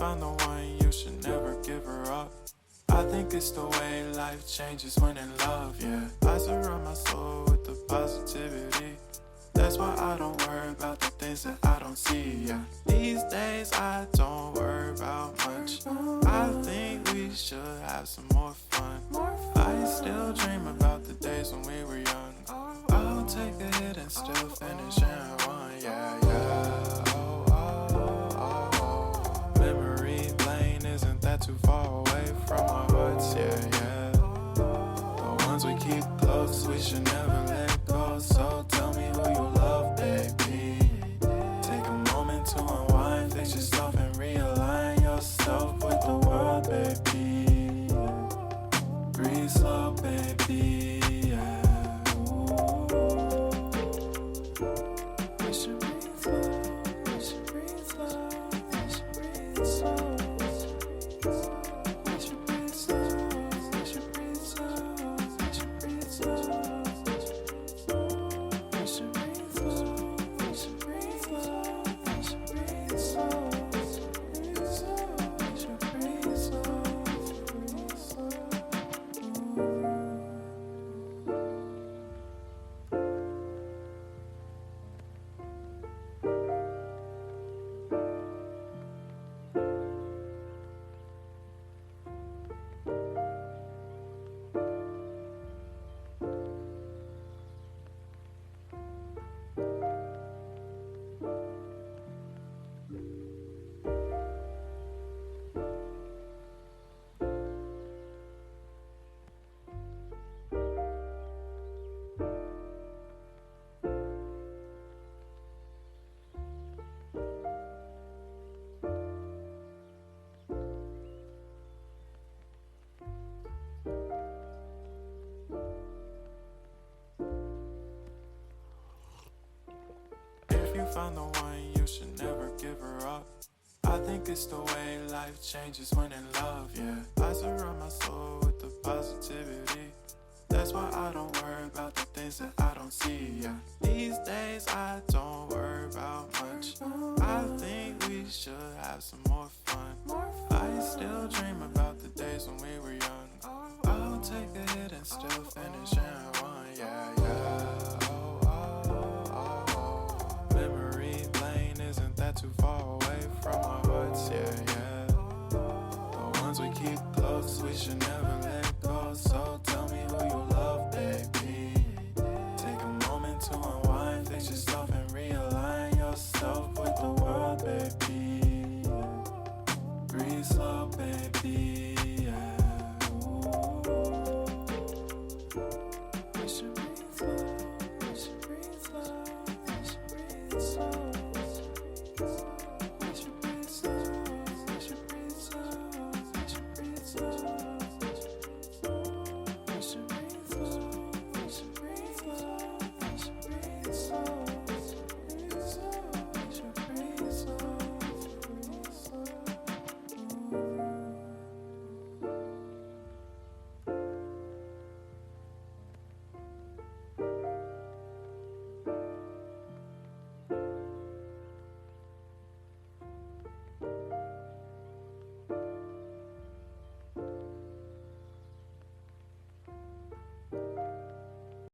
found the one, you should never give her up. I think it's the way life changes when in love, yeah. I surround my soul with the positivity. That's why I don't worry about the things that I don't see, yeah. These days I don't worry about much. I think we should have some more fun. I still dream about the days when we were young. I'll take a hit and still finish in one, yeah, yeah. Oh, oh, oh, oh. Memory lane isn't that too far away from our hearts, yeah, yeah. The ones we keep close, we should never let go. So tell me who you love, baby. Take a moment to unwind, fix yourself and realign yourself with the world, baby. Breathe slow, baby, yeah. We should breathe slow, we should breathe slow, we should breathe slow. We should breathe slow, we should breathe slow, we should breathe slow. We should breathe slow, we should breathe slow, we should breathe slow. We should breathe slow, breathe slow. If you found the one, you should never give her up. I think it's the way life changes when in love, yeah. I surround my soul with the positivity. That's why I don't worry about the things that I don't see, yeah. These days I don't worry about much. I think we should have some more fun. I still dream about the days when we were young. I'll take a hit and still finish in one, yeah, yeah. Oh, oh, oh, oh. Memory lane isn't that too far away from our hearts, yeah, yeah. The ones we keep close, we should never